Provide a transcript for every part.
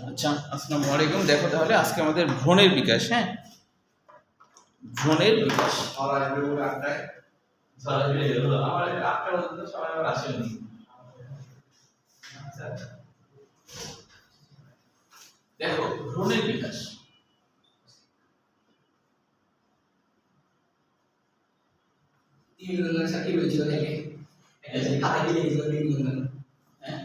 আচ্ছা, আসসালামু আলাইকুম। দেখো তাহলে আজকে আমাদের ভ্রূণের বিকাশ। হ্যাঁ, ভ্রূণের বিকাশ। দেখো ভ্রূণের বিকাশ। সাথে হয়েছিল থেকে খাতা গিয়ে গেছিল 3 মিলিয়ন। হ্যাঁ,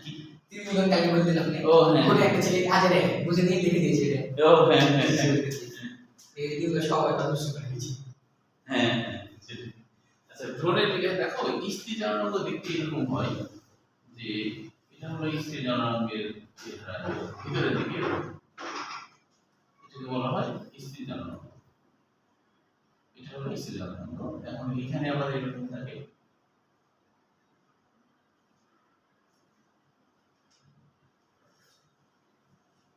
3 মিলিয়ন টাকা বলতেন আপনি। ও হ্যাঁ, ওটা একটা ছেলে হাজারে বুঝে নিয়ে লিখে দিয়েছে এটা। ও হ্যাঁ হ্যাঁ হ্যাঁ এই দিনগুলো সবাই পাবলিশ করে দিয়েছে। হ্যাঁ হ্যাঁ। আচ্ছা, ভ্রূণের বিকাশ দেখো স্ত্রী জননাঙ্গ দেখতে এরকম হয় যে এটা হলো স্ত্রী জননাঙ্গের ভিতরের দিকে, এটাকে বলা হয় স্ত্রী জননাঙ্গ। এটা হলো স্ত্রী জননাঙ্গ। এখন এখানে আবার এরকম থাকে,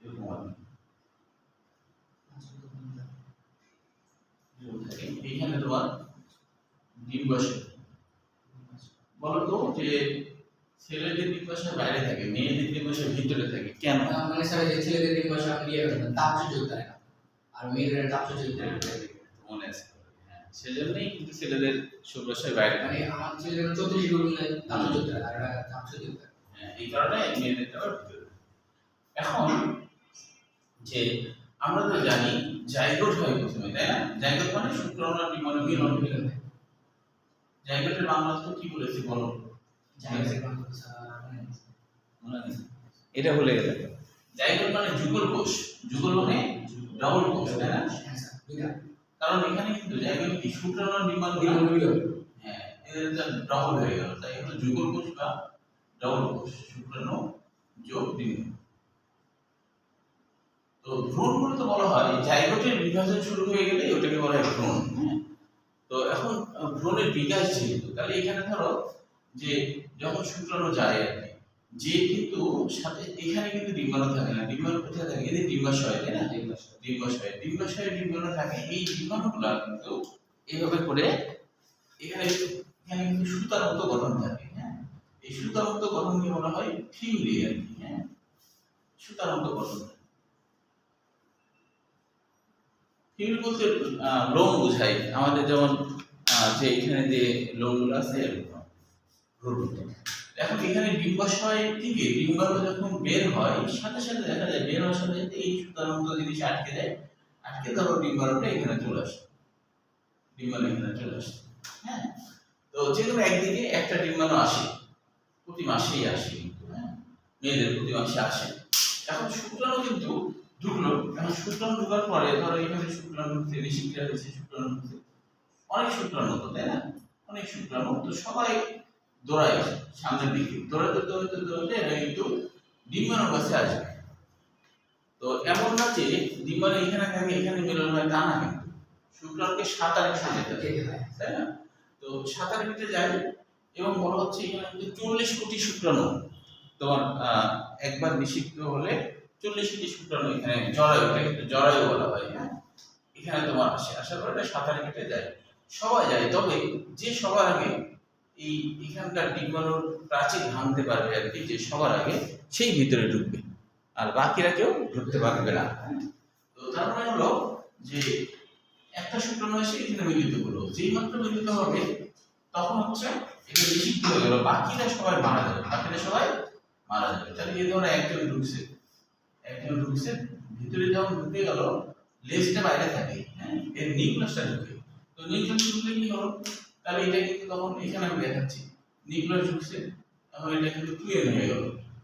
এরকম থাকে। এইখানে তোমার ডিম্বাশয়। বলতো যে ছেলেদের ডিম্বাশয় বাইরে থাকে, মেয়েদের ডিম্বাশয় ভিতরে থাকে, কেন? মানে স্যার যে ছেলেদের দিন বসে আপনি ইয়ে করেন তাপ সহ্য করতে পারে না, আর মেয়েদের তাপ সহ্য করতে পারে। মনে আছে? হ্যাঁ, সেজন্যই কিন্তু ছেলেদের শুক্রাশয় বাইরে থাকে। মানে আমার ছেলেদের 34 গুণ তাপ সহ্য করতে পারে, আর তাপ সহ্য করতে পারে। হ্যাঁ, এই কারণে মেয়েদেরটা আবার ভিতরে। এখন যে আমরা তো জানি জাইগোট হয় প্রথমে, তাই না? জাইগোট মানে শুক্রাণু আর ডিম্বাণু মিলন। জাইগোটের বাংলা তো কি বলেছি বলো? এটা ভুলে গেলে। জাইগোট মানে যুগল কোষ। যুগল মানে ডাবল কোষ, তাই না? কারণ এখানে কিন্তু জাইগোট কি শুক্রাণু আর ডিম্বাণু মিলন। হ্যাঁ, এটা ডাবল হয়ে গেল, তাই হলো যুগল কোষ বা ডাবল কোষ, শুক্রাণু যোগ ডিম্বাণু। তো ভ্রূণ মূলত বলা হয় জাইগোটের বিভাজন শুরু হয়ে গেলে ওটাকে বলা হয় ভ্রূণ। হ্যাঁ, তো এখন ভ্রূণের বিকাশ যেহেতু, তাহলে এখানে ধরো যে যখন শুক্রাণু যায় আর কি, যে কিন্তু সাথে এখানে কিন্তু ডিম্বাণু থাকে না। ডিম্বাণু কোথায় থাকে? এদের ডিম্বাশয়, তাই না? ডিম্বাশয়ে ডিম্বাণু থাকে। এই ডিম্বাণুগুলো কিন্তু এইভাবে করে এখানে এখানে কিন্তু সুতার মতো গঠন থাকে। হ্যাঁ, এই সুতার মতো গঠনকে বলা হয় ফিউরি আর কি। হ্যাঁ, সুতার মতো গঠন। ফিউরি বলতে লোম বোঝায় আমাদের, যেমন যে এখানে যে লোমগুলো আছে এখন এখানে ডিম্বাশয় থেকে ডিম্বাণু যখন বের হয় সাথে সাথে দেখা যায় বের হওয়ার সাথে সাথে এই সুতার মতো জিনিস আটকে যায়, আটকে ধরো ডিম্বাণুটা এখানে চলে আসে, ডিম্বাণু এখানে চলে আসে। হ্যাঁ, তো যেকোনো একদিকে একটা ডিম্বাণু আসে, প্রতি মাসেই আসে কিন্তু। হ্যাঁ, মেয়েদের প্রতি মাসে আসে। এখন শুক্রাণু কিন্তু ঢুকলো। এখন শুক্রাণু ঢুকার পরে ধরো এখানে শুক্রাণু নিষিক্রিয়া হয়েছে, শুক্রাণু অনেক শুক্রাণু তো, তাই না? অনেক শুক্রাণু তো সবাই দৌড়ায় সামনের দিকে, দৌড়াতে দৌড়াতে দৌড়াতে এরা কিন্তু ডিম্বাণুর কাছে আসবে। তো এমন না যে ডিম্বাণু এখানে থাকে এখানে মিলন হয়, তা না, কিন্তু শুক্রাণুকে সাঁতার কেটে যেতে হয়, তাই না? তো সাঁতার কেটে যায় এবং বলা হচ্ছে এখানে কিন্তু 40 কোটি শুক্রাণু তোমার একবার নিষিক্ত হলে 40 কোটি শুক্রাণু এখানে জরায়ু, কিন্তু জরায়ু বলা হয়। হ্যাঁ, এখানে তোমার আসে, আসার পরে এটা সাঁতার কেটে যায়, সবাই যায়। তবে যে সবার আগে এই এখানকার ডিম্বাণুর প্রাচীর ভাঙতে পারবে আর কি, যে সবার আগে সেই ভিতরে ঢুকবে, আর বাকিরা কেউ ঢুকতে পারবে না। তো তার মানে হলো যে একটা শুক্রাণু এসে এখানে মিলিত হলো, যেই মাত্র মিলিত হবে তখন হচ্ছে এটা নিষিক্ত হয়ে গেল, বাকিরা সবাই মারা যাবে, তাহলে এই ধরো একজন ঢুকছে, ভিতরে যখন ঢুকে গেল, লেজটা বাইরে থাকে। হ্যাঁ, এর নিউক্লিয়াসটা ঢুকে, তো নিউক্লিয়াস ঢুকলে কি হলো? তাহলে এটা কিন্তু তখন এখানে আমি দেখাচ্ছি নিউক্লিয়াস ঢুকছে, এখন এটা কিন্তু টুয়েন হয়ে গেল।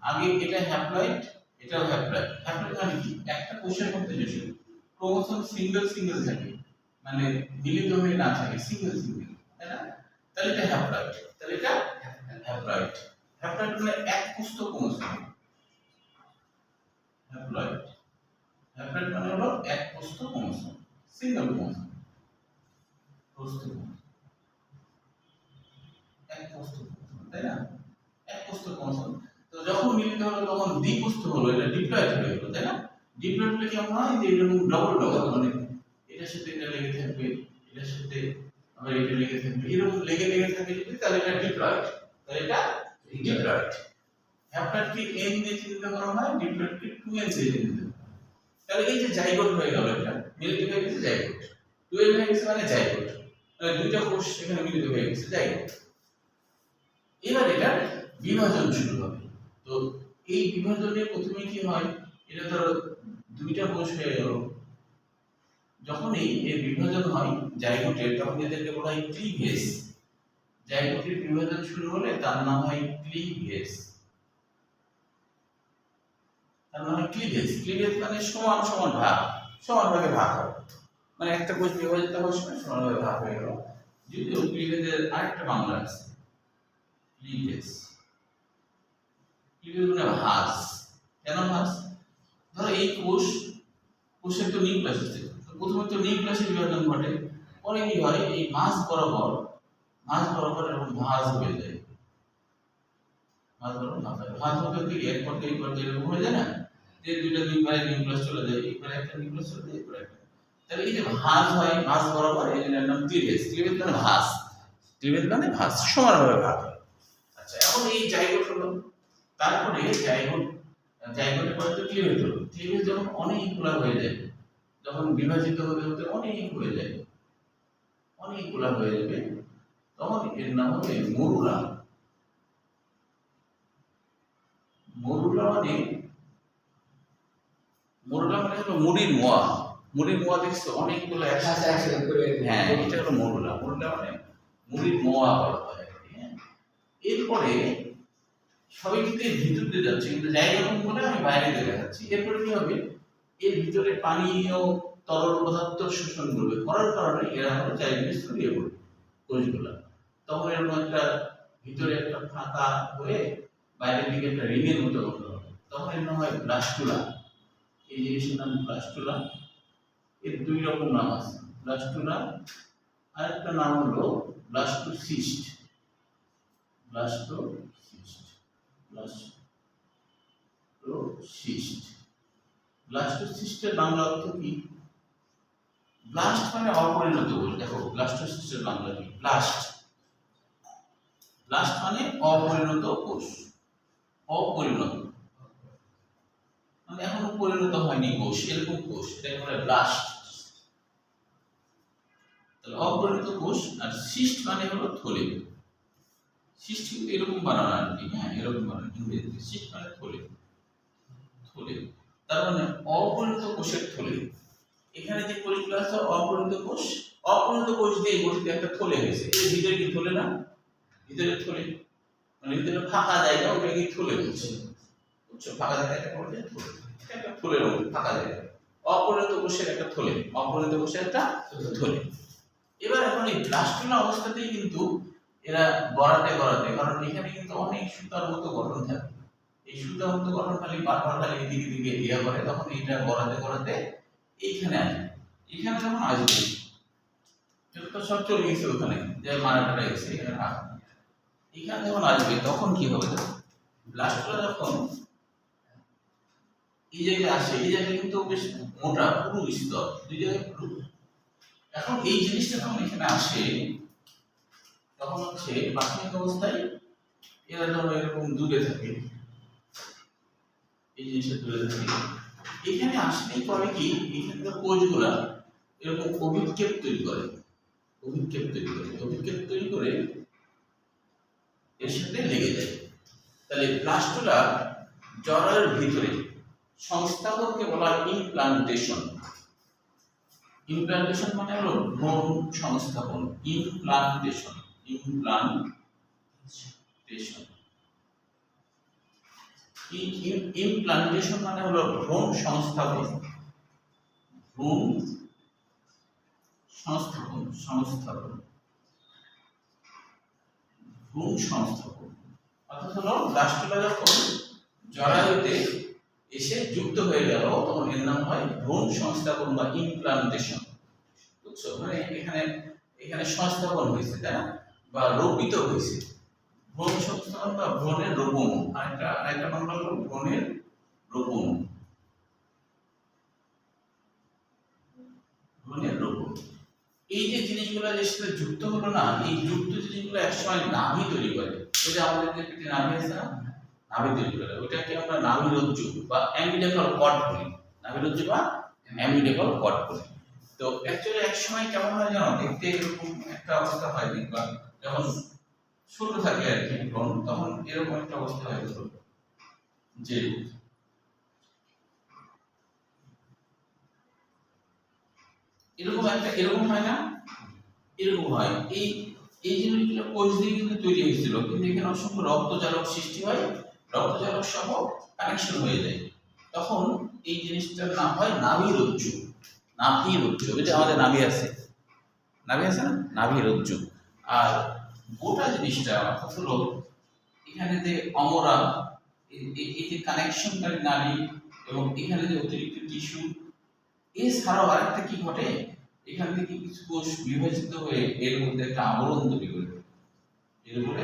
আগে এটা হ্যাপ্লয়েড, এটাও হ্যাপ্লয়েড। হ্যাপ্লয়েড মানে কি? একটা কোষের মধ্যে যদি ক্রোমোসোম সিঙ্গেল থাকে, মানে মিলিত হয়ে না থাকে, সিঙ্গেল, তাই না? তাহলে এটা হ্যাপ্লয়েড। তাহলে এটা হ্যাপ্লয়েড। হ্যাপ্লয়েড মানে এক কোষ ক্রোমোসোম। হ্যাপ্লয়েড মানে হলো এক কোষ ক্রোমোসোম, সিঙ্গেল ক্রোমোসোম, তাই না? এক কোষ ক্রোমোসোম। তো যখন মিলিত হলো তখন দ্বিকোষ হলো, এটা ডিপ্লয়েড হয়ে গেল, তাই না? ডিপ্লয়েড হলে কেমন হয়? যে এরকম ডবল মানে এটার সাথে এটা লেগে থাকবে, এটার সাথে আবার এটা লেগে থাকবে, এরকম লেগে থাকে যদি, তাহলে এটা ডিপ্লয়েড। তাহলে এটা ডিপ্লয়েড। হ্যাপ্লয়েডকে n দিয়ে চিহ্নিত করা হয়, ডিপ্লয়েডকে 2n দিয়ে চিহ্নিত করা হয়। তাহলে এই যে জাইগোট হয়ে গেল, এটা মিলিত হয়ে গেছে জাইগোট, 2n হয়ে গেছে মানে জাইগোট, মানে দুইটা কোষ এখানে মিলিত হয়ে গেছে জাইগোট। এবার এটা বিভাজন শুরু হবে। তো এই বিভাজনে প্রথমে কি হয়, এটা ধরো দুইটা কোষ হয়ে গেল, যখনই এর বিভাজন হয় জাইগোটের তখন এদেরকে বলা হয় ক্লিভেজ। জাইগোটের বিভাজন শুরু হলে তার নাম হয় ক্লিভেজ, তার নাম হয় ক্লিভেজ। ক্লিভেজ মানে সমান সমান ভাগ, সমান ভাগে ভাগ হয়, মানে একটা কোষ বিভাজিত হওয়ার সময় সমান ভাগে ভাগ হয়ে গেল। যদিও ক্লিভেজের আরেকটা বাংলা আছে, ক্লিভেজ। ক্লিভেজ মানে ভাঁজ। কেন ভাঁজ? ধরো এই কোষের তো নিউক্লিয়াস আছে, প্রথমে তো নিউক্লিয়াসের বিভাজন ঘটে, পরে কি হয় এই মাঝ বরাবর এরকম ভাঁজ হয়ে যায়, ভাঁজ হতে থেকে এক পর্যায়ে এই পর্যায়ে এরকম হয়ে যায় না, যে দুই পারে নিউক্লিয়াস চলে যায়, এই পারে একটা নিউক্লিয়াস চলে যায়, এই পারে একটা। তাহলে এই যে ভাঁজ হয় মাঝ বরাবর, এই জন্য নাম ক্লিভেজ। ক্লিভেজ মানে ভাঁজ, ক্লিভেজ মানে ভাঁজ, সমানভাবে ভাগ হয়। আচ্ছা, এখন এই জাইগোট হলো, তারপরে জাইগোটের পরে তো ক্লিভেজ হলো। ক্লিভেজ যখন অনেকগুলা হয়ে যায়, যখন বিভাজিত হতে হতে অনেকগুলা হয়ে যাবে, তখন এর নাম হবে মরুলা। মরুলা মানে হলো মুড়ির মোয়া। মুড়ির মোয়া দেখছো অনেকগুলো একসাথে, হ্যাঁ এটা হলো মরুলা। মরুলা মানে মুড়ির মোয়া বলা হয়। হ্যাঁ, এরপরে সবই কিন্তু এর ভিতর দিয়ে যাচ্ছে, কিন্তু জায়গা কম বলে আমি বাইরে দিয়ে দেখাচ্ছি। এরপরে কি হবে, এর ভিতরে পানীয় তরল পদার্থ শোষণ করবে, করার কারণে এরা হলো চারিদিকে ছড়িয়ে পড়বে কোষগুলা। তখন এরকম একটা ভিতরে একটা ফাঁকা হয়ে বাইরের দিকে একটা রিংয়ের মতো গঠন হবে, তখন এর নাম হয় ব্লাস্টুলা। এই জিনিসের নাম ব্লাস্টুলা। এর দুই রকম নাম আছে, ব্লাস্টুলা, আর একটা নাম হলো ব্লাস্টোসিস্ট। ব্লাস্টোসিস্টের বাংলা অর্থ কি? ব্লাস্ট মানে অপরিণত কোষ। দেখো ব্লাস্টোসিস্টের বাংলা কি? ব্লাস্ট মানে অপরিণত কোষ। অপরিণত মানে এখনো পরিণত হয়নি কোষ, এরকম কোষ, এটাকে বলে ব্লাস্ট। তাহলে অপরিণত কোষ। আর সিস্ট মানে হলো থলে। সিস্ট কিন্তু এরকম বানানো আর কি, হ্যাঁ এরকম বানানো ইংরেজিতে। সিস্ট মানে থলে। তার মানে অপরিণত কোষের থলে। এখানে যে কোষগুলো আছে অপরিণত কোষ দিয়ে গঠিত একটা থলে হয়েছে। এর ভিতরে কি থলে না? ভিতরে থলে মানে ভিতরে ফাঁকা জায়গা, ওটা কি থলে বলছে, বুঝছো? ফাঁকা জায়গাটা বলছে থলে, একটা থলের মতো ফাঁকা জায়গা। অপরিণত কোষের একটা থলে, এবার এখন এই ব্লাস্টুলা অবস্থাতেই কিন্তু এরা গড়াতে, কারণ এখানে কিন্তু অনেক সুতার মতো গঠন থাকে। এই সুতার মতো গঠন বারবার এদিকে ইয়া করে, তখন এটা গড়াতে এইখানে আসবে। এখানে যখন আসবে, এটা তো সব চলে গেছে ওখানে, যে মারাটা গেছে এখানে যখন আসবে তখন কি হবে? ব্লাস্টুলা যখন এই জায়গায় আসে, এই জায়গায় কিন্তু বেশ মোটা পুরু স্তর, দুই জায়গায় পুরু। এখন এই জিনিসটা যখন এখানে আসে, তখন হচ্ছে প্রাথমিক অবস্থায় এরা যখন এরকম দূরে থাকে, এই জিনিসটা দূরে থাকে, এখানে আসলেই পরে কি এখানকার কোষগুলা এরকম অভিক্ষেপ তৈরি করে, এর সাথে লেগে যায়। তাহলে ব্লাস্টুলা জরায়ুর ভিতরে সংস্থাপনকে বলা হয় ইমপ্লান্টেশন। ইমপ্লান্টেশন মানে হলো ভ্রূণ সংস্থাপন। ইমপ্লান্টেশন মানে হলো ভ্রূণ সংস্থাপন। অর্থাৎ হলো ব্লাস্টুলা যখন জরায়ুতে এসে যুক্ত হয়ে গেল, তখন এর নাম হয় ভ্রূণ সংস্থাপন বা ইমপ্লান্টেশন, বুঝছো? মানে এখানে সংস্থাপন হয়েছে, তাই না? বা রোপিত হয়েছে। ভ্রূণ সংস্থাপন বা ভ্রূণের রোপণ, আরেকটা বাংলা হলো ভ্রূণের রোপণ। এই যে জিনিসগুলো যে সাথে যুক্ত হলো না, এই যুক্ত জিনিসগুলো একসময় নাভি তৈরি করে। ওই যে আমাদের যে পেটে নাভি আছে না, নাভি তৈরি করে, ওইটাকে আমরা নাভিরজ্জু বা অ্যামিডেকাল কর্ড বলি, নাভিরজ্জু বা অ্যামিডেকাল কর্ড বলি। তো অ্যাকচুয়ালি এক সময় কেমন হয় জানো, দেখতে এরকম একটা অবস্থা হয়, দেখবা যখন ছোট থাকে আর কি ভ্রূণ, তখন এরকম একটা অবস্থা হয় যে এরকম হয় না, এরকম হয়। এই এই জিনিসগুলো কোষ দিয়ে কিন্তু তৈরি হয়েছিল, কিন্তু এখানে অসংখ্য রক্তজালক সৃষ্টি হয়, রক্তজালক সহ কানেকশন হয়ে যায়, তখন এই জিনিসটার নাম হয় নাভিরজ্জু। নাভিরজ্জু, ওই যে আমাদের নাভি আছে, নাভি আছে না, নাভিরজ্জু। আর গোটা জিনিসটা অর্থাৎ হলো এখানে যে অমরা, এই যে কানেকশনকারী নালী এবং এখানে যে অতিরিক্ত টিস্যু, এছাড়াও আরেকটা কি ঘটে, এখান থেকে কিছু কোষ বিভাজিত হয়ে এর মধ্যে একটা আবরণ তৈরি করে, এর উপরে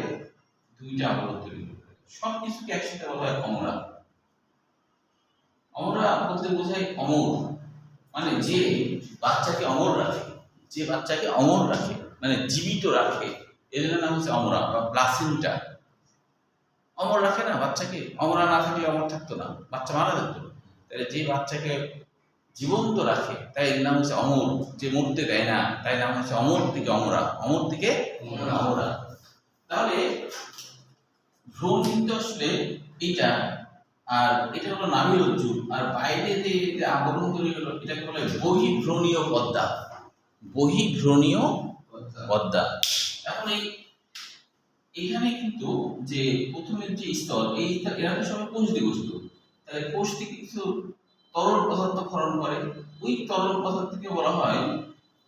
দুইটা আবরণ তৈরি করে, সব কিছুকে একসাথে বলা হয় অমরা। অমরা বলতে বোঝায় অমর, মানে যে বাচ্চাকে অমর রাখে, যে বাচ্চাকে অমর রাখে মানে জীবিত রাখে, এর নাম হচ্ছে অমরা বা প্লাসেন্টা। অমর রাখে না বাচ্চাকে, অমরা না থাকলে অমর থাকতো না, বাচ্চা মারা যেত। তাহলে যে বাচ্চাকে জীবন্ত রাখে তাই এর নাম হচ্ছে অমর, যে মরতে দেয় না তাই নাম হচ্ছে অমর থেকে অমরা, অমর থেকে অমরা। তাহলে ভ্রূণ কিন্তু আসলে এটা, আর এটা হলো নাভিরজ্জু, আর বাইরে যে আবরণ তৈরি হলো এটাকে বলে বহির্ভ্রণীয় পর্দা, বহির্ভ্রণীয় পর্দা। এখন এইখানে কিন্তু যে প্রথমের যে স্তর, এরা তো সবাই কোষ দিয়ে গঠিত, তাহলে কোষ থেকে কিছু তরল পদার্থ ক্ষরণ করে, ওই তরল পদার্থকে বলা হয়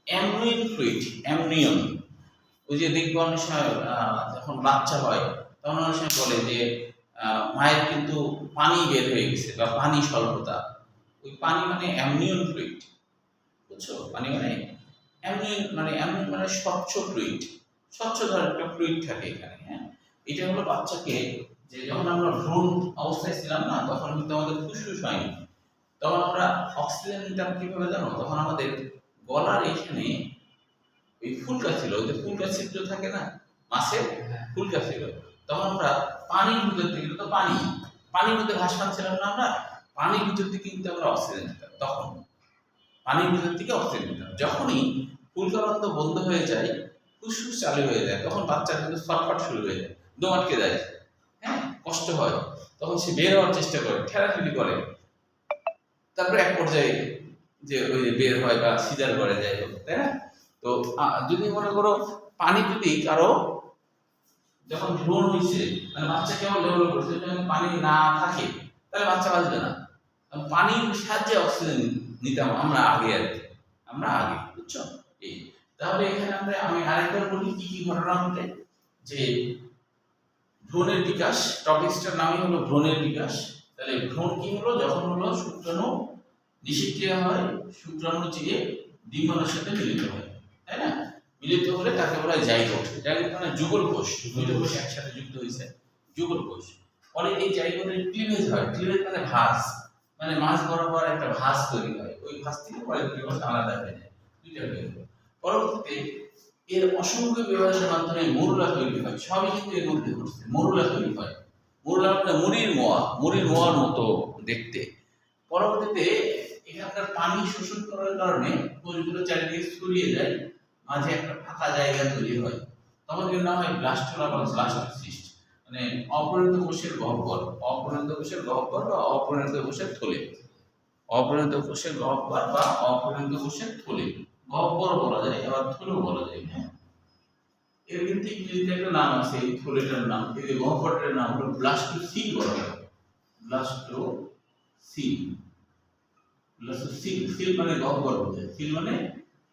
অ্যামনিয়ন ফ্লুইড, অ্যামনিয়ন। ওই যে দেখবো অনেক সময় যখন বাচ্চা হয় তখন অনেক সময় বলে যে মায়ের কিন্তু পানি বের হয়ে গেছে বা পানি স্বল্পতা, ওই পানি মানে অ্যামনিয়ন ফ্লুইড, বুঝছো? পানি মানে অ্যামনিয়ন মানে স্বচ্ছ ফ্লুইড, স্বচ্ছ ধরনের একটা ফ্লুইড থাকে এখানে। হ্যাঁ, এটা হলো বাচ্চাকে, যে যখন আমরা ভ্রূণ অবস্থায় ছিলাম না, তখন কিন্তু আমাদের ফুসফুস হয়নি, তখন আমরা অক্সিজেন নিতাম কিভাবে জানো? তখন আমাদের গলার এখানে ওই ফুলকা ছিল, ওই যে ফুলকা ছিদ্র থাকে না মাছের, ফুলকা ছিল, তখন আমরা পানির ভিতর থেকে, তো পানির মধ্যে ভাসমান ছিলাম না আমরা, পানির ভিতর থেকে কিন্তু আমরা অক্সিজেন নিতাম, তখন পানির ভিতর থেকে অক্সিজেন নিতাম। যখনই ফুলকাবন্ধ বন্ধ হয়ে যায়, ফুসফুস চালু হয়ে যায়, তখন বাচ্চার কিন্তু ছটফট শুরু হয়ে যায়, দম আটকে যায়, হ্যাঁ, কষ্ট হয়, তখন সে বের হওয়ার চেষ্টা করে, ঠেলাঠেলি করে, তারপরে এক পর্যায়ে যে ওই যে বের হয় বা সিজার করে যায়, তাই না? তো যদি মনে করো পানি যদি কারো যখন ভ্রূণ হয়েছে, মানে বাচ্চা কেমন লেভেল করছে, যখন পানি না থাকে তাহলে বাচ্চা বাঁচবে না, পানির সাহায্যে অক্সিজেন নিতাম আমরা আগে আর কি, আমরা আগে, বুঝছো? এই তাহলে এখানে আমি আরেকবার বলি কি কি ঘটনা ঘটে। যে ভ্রূণের বিকাশ, টপিকসটার নামই হলো ভ্রূণের বিকাশ। তাহলে ভ্রূণ কি হলো? যখন হলো শুক্রাণু নিষেক্রিয়া হয়, শুক্রাণু দিয়ে ডিম্বাণুর সাথে মিলিত হয়, তাই না? মিলিত হলে তাকে বলা হয় জাইগোট। জাইগোট মানে যুগল কোষ, দুটো কোষ একসাথে যুক্ত হয়েছে, যুগল কোষ। পরে এই জাইগোটের ক্লিভেজ হয়, ক্লিভেজ মানে ভাঁজ, মানে মাঝ বরাবর একটা ভাঁজ তৈরি হয়, ওই ভাঁজ থেকে পরে দুটো কোষ আলাদা হয়ে যায়, দুইটা হয়ে যায়। পরবর্তীতে এর অসংখ্য বিভাজনের মাধ্যমে মরুলা তৈরি হয়, সবই কিন্তু এর মধ্যে ঘটছে, মরুলা তৈরি হয়। মরুলা মানে মুড়ির মোয়ার মতো দেখতে। পরবর্তীতে এখানকার পানি শোষণ করার কারণে কোষগুলো চারিদিকে ছড়িয়ে যায়, মাঝে একটা ফাঁকা জায়গা তৈরি হয়, তখন এর নাম হয় ব্লাস্টুলা বা ব্লাস্টোসিস্ট, মানে অপরিণত কোষের গহ্বর, অপরিণত কোষের গহ্বর বা অপরিণত কোষের থলে, অপরিণত কোষের গহ্বর বা অপরিণত কোষের থলে, গহ্বর বলা যায় আবার থলেও বলা যায়। হ্যাঁ, এর কিন্তু ইংরেজিতে একটা নাম আছে, এই থলেটার নাম, এই গহ্বরটার নাম হলো ব্লাস্টোসিল বলা হয়, ব্লাস্টোসিল। সিল মানে গহ্বর বোঝায়, সিল মানে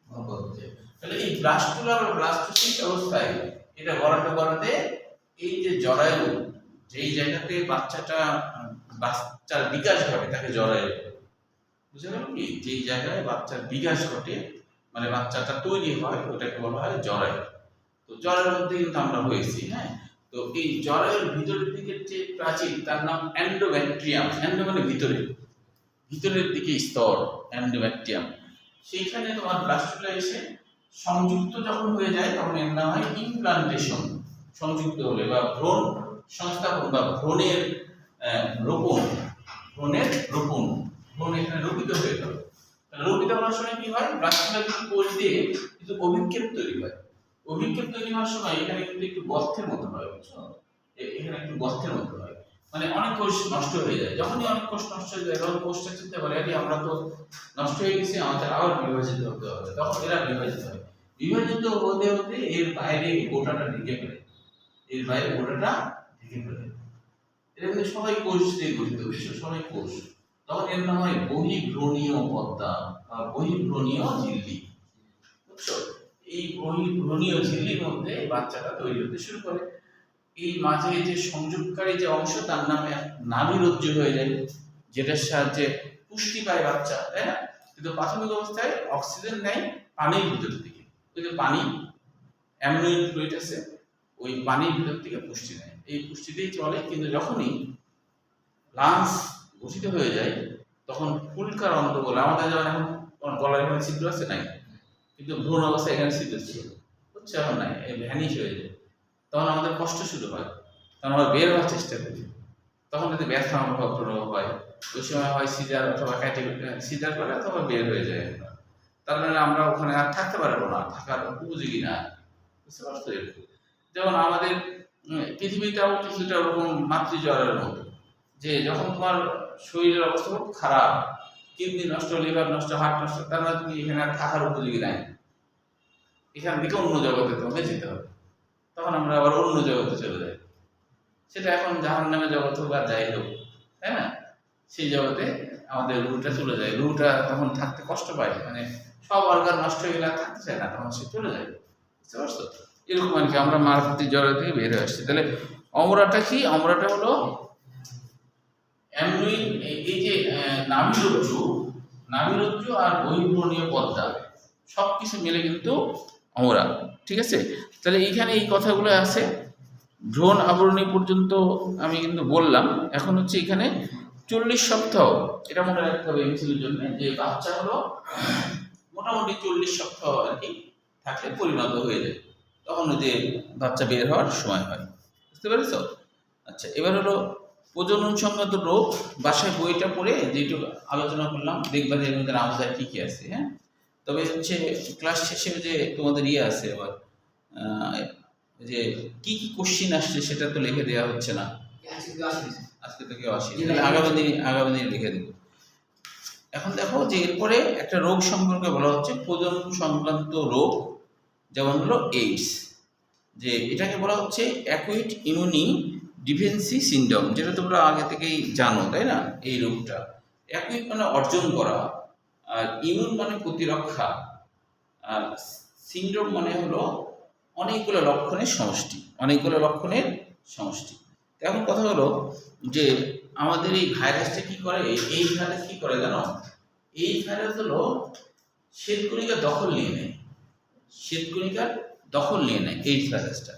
গহ্বর বোঝায়। তাহলে এই ব্লাস্টুলা বা ব্লাস্টোসিল অবস্থায় এটা গড়াতে এই যে জরায়ু, যেই জায়গাতে বাচ্চার বিকাশ ঘটে তাকে জরায়ু, বুঝতে পারলো কি? যেই জায়গায় বাচ্চার বিকাশ ঘটে মানে বাচ্চাটা তৈরি হয় ওটাকে বলা হয় জরায়ু। তো জরায়ুর মধ্যে কিন্তু আমরা হয়েছি। হ্যাঁ, তো এই জরায়ুর ভিতরের দিকের যে প্রাচীর তার নাম এন্ডোব্যাকটেরিয়াম, এন্ডো মানে ভিতরে, ভিতরের দিকে স্তর, এন্ডোব্যাকটেরিয়াম। সেইখানে তোমার ব্লাস্টুলা এসে সংযুক্ত যখন হয়ে যায় তখন এর নাম হয় ইমপ্লান্টেশন। সংযুক্ত হলে বা ভ্রূণ সংস্থাপন বা ভ্রূণের রোপণ, ভ্রূণের রোপণ, ভ্রূণ এখানে রোপিত হয়ে গেল। রোপিত হওয়ার সময় কি হয়, ব্লাস্টিক কোষ দিয়ে কিছু অভিক্ষেপ তৈরি হয়। অভিক্ষেপ তৈরি হওয়ার সময় এখানে কিন্তু একটু গর্তের মতো হয়, বুঝছো? এখানে একটু গর্তের মতো হয়, মানে অনেক কোষ নষ্ট হয়ে যায়। যখনই অনেক কোষ নষ্ট হয়ে যায় তখন কোষটা চিন্তা করে আরে আমরা তো নষ্ট হয়ে গেছি, আমাদের আবার বিভাজিত হতে হবে। তখন এরা বিভাজিত হয়, বিভাজিত হতে হতে এর বাইরে গোটাটা ঢেকে ফেলে, এর বাইরে গোটাটা ঢেকে ফেলে। এটা কিন্তু সবাই কোষ দিয়ে গঠিত, বিশ্বের সবাই কোষ। তখন এর নাম হয় বহির্ভ্রূণীয় পর্দা বা বহির্ভ্রূণীয় ঝিল্লি, বুঝছো? এই বহির্ভ্রূণীয় ঝিল্লির মধ্যে বাচ্চাটা তৈরি হতে শুরু করে। এই মাঝে যে সংযোগকারী যে অংশ তার নামে নাভিরজ্জু হয়ে যায়, যেটার সাহায্যে পুষ্টি পায় বাচ্চা, তাই না? কিন্তু প্রাথমিক অবস্থায় অক্সিজেন নেয় পানির ভিতর থেকে, ওই যে পানি অ্যামনিয়ন ফ্লুইড আছে, ওই পানির ভিতর থেকে পুষ্টি নেয়, এই পুষ্টিতেই চলে। কিন্তু যখনই লাংস গঠিত হয়ে যায় তখন ফুলকার অন্ধ বলে, আমাদের যেমন এখন গলার এখানে ছিদ্র আছে নাই, কিন্তু ভ্রূণ অবস্থায় এখানে ছিদ্র ছিল, বুঝছো? এখন নাই, ভ্যানিশ হয়ে যায়। তখন আমাদের কষ্ট শুরু হয়, তখন আমরা বের হওয়ার চেষ্টা করি। তখন যদি ব্যথা অনুভব হয়, ওই সময় হয় সিজার অথবা সিজার করে অথবা বের হয়ে যায় আমরা। তার মানে আমরা ওখানে আর থাকতে পারবো না, থাকার উপযোগী না, বুঝতে পারছো? যেমন আমাদের পৃথিবীটাও কিছুটা ওরকম মাতৃজ্বরের মতো, যে যখন তোমার শরীরের অবস্থা খুব খারাপ, কিডনি নষ্ট, লিভার নষ্ট, হার্ট নষ্ট, তার মানে তুমি এখানে আর থাকার উপযোগী নাই, এখান থেকে অন্য জগতে তোমাকে যেতে হবে। তখন আমরা আবার অন্য জগতে চলে যাই, সেটা এখন জাহান্নামের জগৎ হোক আর যাই হোক, তাই না? সেই জগতে আমাদের রুহটা চলে যায়, রুহটা তখন থাকতে কষ্ট পায়, মানে সব অর্গান নষ্ট হয়ে গেলে আর থাকতে চায় না, তখন সে চলে যায়, বুঝতে পারছো? এরকম আর কি আমরা মাতৃ জ্বর থেকে বের হয়ে আসছি। তাহলে অমরাটা কি? অমরাটা হলো অ্যামনিয়ন, এই যে নাভিরজ্জু, নাভিরজ্জু আর বহির্ভ্রূণীয় পর্দা সবকিছু মিলে কিন্তু অমরা, ঠিক আছে? তাহলে এইখানে এই কথাগুলো আছে। ভ্রূণ আবরণী পর্যন্ত আমি কিন্তু বললাম। এখন হচ্ছে এখানে 40 সপ্তাহ, এটা মনে রাখতে হবে এমসিকিউর জন্য, যে বাচ্চা হলো মোটামুটি 40 সপ্তাহ আর কি থাকলে পরিণত হয়ে যায়, তখন ওই যে বাচ্চা বের হওয়ার সময় হয়, বুঝতে পেরেছো? আচ্ছা, এবার হলো প্রজনন সংক্রান্ত রোগ। বাসায় বইটা পড়ে যেটুকু আলোচনা করলাম দেখবা যে এর মধ্যে আমাদের কি কি আছে। হ্যাঁ, তবে হচ্ছে ক্লাস শেষে যে তোমাদের আছে আবার যে কি কি কোশ্চিন আসছে সেটা তো লিখে দেওয়া হচ্ছে না, আজকে তো কেউ আসেনি, আগামী দিন লিখে দেবো। এখন দেখো যে এরপরে একটা রোগ সম্পর্কে বলা হচ্ছে প্রজনন সংক্রান্ত রোগ, যেমন হলো এইডস, যে এটাকে বলা হচ্ছে অ্যাকুইট ইমিউনি ডিফেন্সি সিনড্রোম, যেটা তোমরা আগে থেকেই জানো, তাই না? এই রোগটা অ্যাকুইট মানে অর্জন করা, আর ইমিউন মানে প্রতিরক্ষা, আর সিনড্রোম মানে হলো অনেকগুলো লক্ষণের সমষ্টি, অনেকগুলো লক্ষণের সমষ্টি। এখন কথা হলো যে আমাদের এই ভাইরাসটা কি করে, এই ভাইরাস কি করে জানো? এই ভাইরাস হলো শ্বেতকণিকার দখল নিয়ে নেয়, শ্বেতকণিকার দখল নিয়ে নেয় এইডস ভাইরাসটা।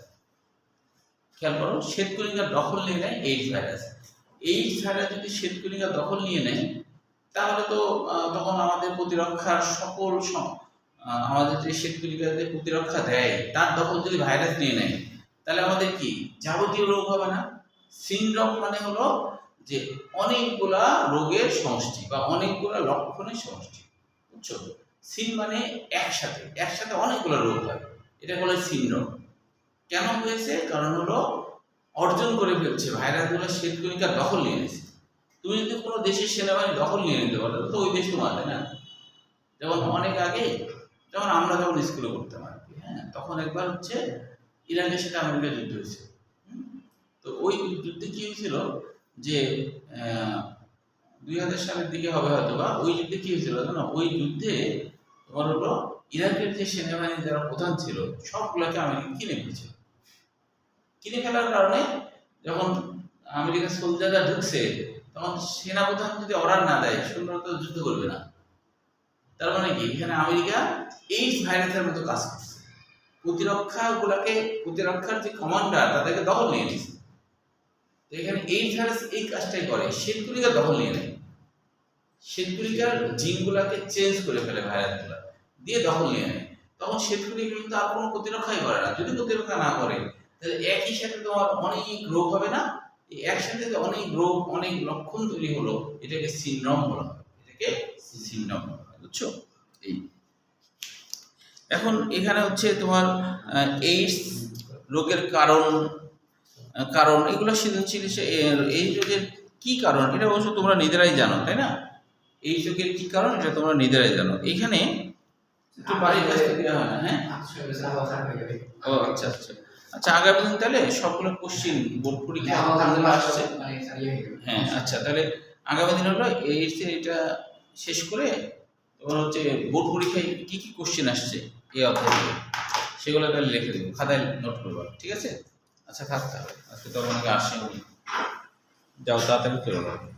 খেয়াল করো, শ্বেতকণিকার দখল নিয়ে নেয় এইডস ভাইরাস। এইডস ভাইরাস যদি শ্বেতকণিকার দখল নিয়ে নেয় তাহলে তো তখন আমাদের প্রতিরক্ষার সকল আমাদের যে শ্বেতকণিকাদের প্রতিরক্ষা দেয় তার দখল যদি ভাইরাস নিয়ে নেয় তাহলে আমাদের কি যাবতীয় রোগ হবে না? সিনড্রোম মানে হলো যে অনেকগুলা রোগের সমষ্টি বা অনেকগুলা লক্ষণের সমষ্টি, বুঝছো? সিন মানে একসাথে একসাথে অনেকগুলো রোগ হয়, এটা বলে সিনড্রোম। কেন হয়েছে? কারণ হলো অর্জন করে ফেলছে ভাইরাসগুলো, শ্বেতকণিকার দখল নিয়ে নিয়েছে। তুমি যদি কোনো দেশের সেনাবাহিনী দখল নিয়ে নিতে পারো তো ওই দেশ তোমার, তাই না? যেমন অনেক আগে, যেমন আমরা যখন স্কুলে পড়তাম আর কি, হ্যাঁ, তখন একবার হচ্ছে ইরানের সাথে আমেরিকার যুদ্ধ হয়েছে। তো ওই যুদ্ধে কি হয়েছিল যে 2000 সালের দিকে হবে হয়তো, বা ওই যুদ্ধে কি হয়েছিল জানো? ওই যুদ্ধে তোমার হলো ইরাকের যে সেনাবাহিনী যারা প্রধান ছিল সবগুলোকে আমেরিকা কিনে ফেলেছিল। কিনে ফেলার কারণে যখন আমেরিকার সোলজাররা ঢুকছে তখন সেনাপ্রধান যদি অর্ডার না দেয় সৈন্যরা তো যুদ্ধ করবে না। তার মানে কি এখানে আমেরিকা এই ভাইরাসের মতো কাজ করছে, প্রতিরক্ষার যে কমান্ডার তাদেরকে দখল নিয়ে নিয়েছে। তো এখানে এই ভাইরাস এই কাজটাই করে, শ্বেতকণিকার দখল নিয়ে নেয়, শ্বেতকণিকার জিনগুলাকে চেঞ্জ করে ফেলে, ভাইরাসগুলা দিয়ে দখল নিয়ে নেয়। তখন শ্বেতকণিকা কিন্তু আর কোনো প্রতিরক্ষাই করে না। যদি প্রতিরক্ষা না করে তাহলে একই সাথে তোমার অনেক রোগ হবে না, এই একসাথে যে অনেক রোগ অনেক লক্ষণ তৈরি হলো, এটাকে সিনড্রোম বলা হয়, এটাকে সিনড্রোম বলা হয়, বুঝছো? এই এখন এখানে হচ্ছে তোমার এইডস রোগের কারণ এগুলো সৃজনশীল এই রোগের কি কারণ এটা অবশ্য তোমরা নিজেরাই জানো, তাই না? এই রোগের কি কারণ এটা তোমরা নিজেরাই জানো। এইখানে একটু বাড়ির কাছ থেকে দেওয়া হয় না, হ্যাঁ? ও আচ্ছা আচ্ছা আচ্ছা, আগামী দিন তাহলে সবগুলো কোশ্চিন বোর্ড পরীক্ষা আসছে। হ্যাঁ আচ্ছা, তাহলে আগামী দিন হলো এইডস এটা শেষ করে তোমার হচ্ছে বোর্ড পরীক্ষায় কি কি কোশ্চিন আসছে এই অধ্যায় থেকে সেগুলো তাহলে লিখে দেবো, খাতায় নোট করবো, ঠিক আছে? আচ্ছা থাক তাহলে, আজকে তো অনেকে আসেনি, যাও তাড়াতাড়ি চলে যাও।